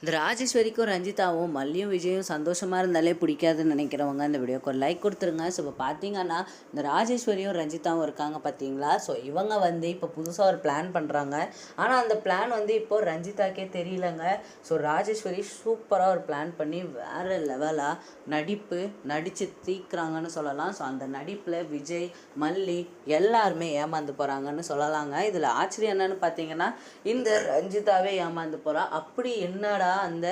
இந்த ராஜேஸ்வரிக்கும் ரஞ்சிதாவும் மல்லியும் விஜயும் சந்தோஷமாக இருந்தாலே பிடிக்காதுன்னு நினைக்கிறவங்க இந்த வீடியோக்கு ஒரு லைக் கொடுத்துருங்க. ஸோ இப்போ பார்த்தீங்கன்னா இந்த ராஜேஸ்வரியும் ரஞ்சிதாவும் இருக்காங்க பார்த்தீங்களா. ஸோ இவங்க இப்போ புதுசாக ஒரு பிளான் பண்ணுறாங்க. ஆனால் அந்த பிளான் இப்போது ரஞ்சிதாக்கே தெரியலங்க. ஸோ ராஜேஸ்வரி சூப்பராக ஒரு பிளான் பண்ணி வேறு லெவலாக நடித்து தீக்குறாங்கன்னு சொல்லலாம். ஸோ அந்த நடிப்பில் விஜய் மல்லி எல்லாருமே ஏமாந்து போகிறாங்கன்னு சொல்லலாங்க. இதில் ஆச்சரியம் என்னன்னு பார்த்தீங்கன்னா இந்த ரஞ்சிதாவே ஏமாந்து போகிறா. அப்படி என்னடா அந்த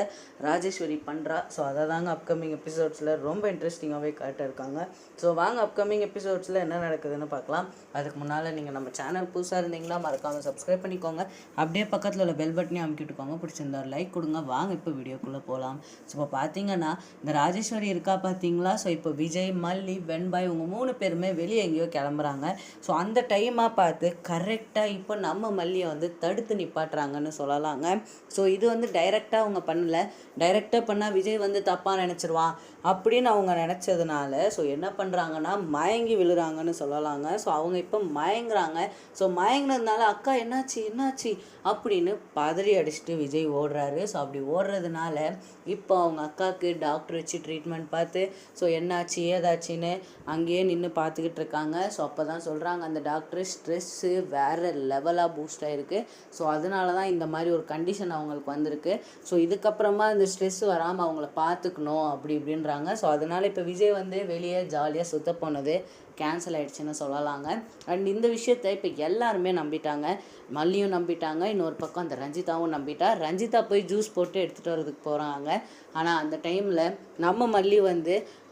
ராஜேஸ்வரி பண்ணுறா. ஸோ அதை தாங்க அப்கமிங் எபிசோட்ஸில் ரொம்ப இன்ட்ரெஸ்டிங்காகவே காட்டியிருக்காங்க. ஸோ வாங்க அப்கமிங் எபிசோட்ஸில் என்ன நடக்குதுன்னு பார்க்கலாம். அதுக்கு முன்னால் நீங்கள் நம்ம சேனல் புதுசாக இருந்தீங்கன்னா மறக்காமல் சப்ஸ்கிரைப் பண்ணிக்கோங்க. அப்படியே பக்கத்தில் உள்ள பெல் பட்டனையும் அமுக்கிட்டுக்கோங்க. பிடிச்சிருந்தா லைக் கொடுங்க. வாங்க இப்போ வீடியோக்குள்ளே போகலாம். ஸோ இப்போ பார்த்தீங்கன்னா இந்த ராஜேஸ்வரி இருக்கா பார்த்தீங்களா. ஸோ இப்போ விஜய் மல்லி வெண்பாய் இவங்க 3 பேருமே வெளியே எங்கேயோ கிளம்புறாங்க. ஸோ அந்த டைமாக பார்த்து கரெக்டாக இப்போ நம்ம மல்லியை தடுத்து நிப்பாட்டுறாங்கன்னு சொல்லலாங்க. ஸோ இது டைரெக்டாக அவங்க பண்ணல. டைரெக்டாக பண்ணால் விஜய் தப்பாக நினச்சிருவான் அப்படின்னு அவங்க நினச்சதுனால ஸோ என்ன பண்ணுறாங்கன்னா மயங்கி விழுறாங்கன்னு சொல்லலாங்க. ஸோ அவங்க இப்போ மயங்குறாங்க. ஸோ மயங்கினதுனால அக்கா என்னாச்சு அப்படின்னு பதறி அடிச்சுட்டு விஜய் ஓடுறாரு. ஸோ அப்படி ஓடுறதுனால இப்போ அவங்க அக்காவுக்கு டாக்டர் வச்சு ட்ரீட்மெண்ட் பார்த்து ஸோ என்னாச்சு ஏதாச்சுன்னு அங்கேயே நின்று பார்த்துக்கிட்டு இருக்காங்க. ஸோ அப்போ தான் சொல்கிறாங்க அந்த டாக்டர் ஸ்ட்ரெஸ்ஸு வேறு லெவலாக பூஸ்ட் ஆகிருக்கு. ஸோ அதனால தான் இந்த மாதிரி ஒரு கண்டிஷன் அவங்களுக்கு வந்திருக்கு. ஸோ இதுக்கப்புறமா இந்த ஸ்ட்ரெஸ் வராமல் அவங்கள பார்த்துக்கணும் அப்படி இப்படின்றாங்க. ஸோ அதனால் இப்போ விஜய் வெளியே ஜாலியாக சுத்த போனது கேன்சல் ஆகிடுச்சின்னு சொல்லலாங்க. அண்ட் இந்த விஷயத்தை இப்போ எல்லாருமே நம்பிட்டாங்க. மல்லியும் நம்பிட்டாங்க. இன்னொரு பக்கம் அந்த ரஞ்சிதாவும் நம்பிட்டா. ரஞ்சிதா போய் ஜூஸ் போட்டு எடுத்துகிட்டு வரதுக்கு போகிறாங்க. ஆனால் அந்த டைமில் நம்ம மல்லி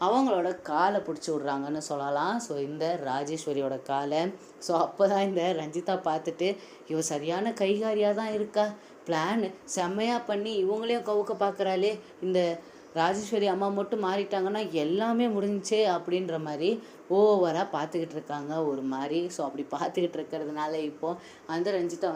அவங்களோட காலை பிடிச்சி விட்றாங்கன்னு சொல்லலாம். ஸோ இந்த ராஜேஸ்வரியோட காலை. ஸோ அப்போ தான் இந்த ரஞ்சிதா பார்த்துட்டு இவ சரியான கைகாரியாக தான் இருக்கா, பிளான் செம்மையாக பண்ணி இவங்களையும் கவுக்க பார்க்குறாளே, இந்த ராஜேஸ்வரி அம்மா மட்டும் மாறிட்டாங்கன்னா எல்லாமே முடிஞ்சிச்சே அப்படின்ற மாதிரி ஓவராக பார்த்துக்கிட்டு இருக்காங்க ஒரு மாதிரி. ஸோ அப்படி பார்த்துக்கிட்டு இருக்கிறதுனால இப்போது அந்த ரஞ்சிதா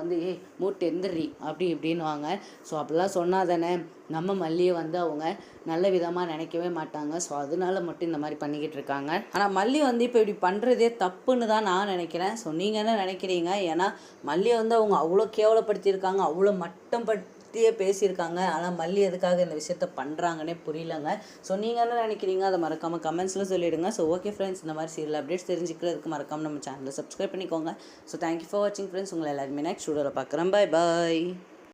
மூட்டை எந்திரி அப்படி இப்படின்னுவாங்க. ஸோ அப்படிலாம் சொன்னால் தானே நம்ம மல்லியை அவங்க நல்ல விதமாக நினைக்கவே மாட்டாங்க. ஸோ அதனால மட்டும் இந்த மாதிரி பண்ணிக்கிட்டு இருக்காங்க. ஆனால் மல்லி இப்போ இப்படி பண்ணுறதே தப்புன்னு தான் நான் நினைக்கிறேன். ஸோ நீங்கள் என்ன நினைக்கிறீங்க? ஏன்னா மல்லியை அவங்க அவ்வளோ கேவலப்படுத்தியிருக்காங்க, அவ்வளோ மட்டம் பேசியிருக்காங்க. ஆனால் மல்லி எதுக்காக இந்த விஷயத்த பண்ணுறாங்கன்னே புரியலங்க. ஸோ நீங்கள் என்ன நினைக்கிறீங்க அதை மறக்காமல் கமெண்ட்ஸில் சொல்லிவிடுங்க. ஸோ ஓகே ஃப்ரெண்ட்ஸ், இந்த மாதிரி சீரியல் அப்டேட்ஸ் தெரிஞ்சுக்கிறதுக்கு மறக்காமல் நம்ம சேனலை சப்ஸ்கிரைப் பண்ணிக்கோங்க. ஸோ தேங்க்யூ ஃபார் வாட்சிங் ஃப்ரெண்ட்ஸ். உங்களை எல்லாருமே நெக்ஸ்ட் வீடியோவில் பார்க்குறேன். பாய் பாய்.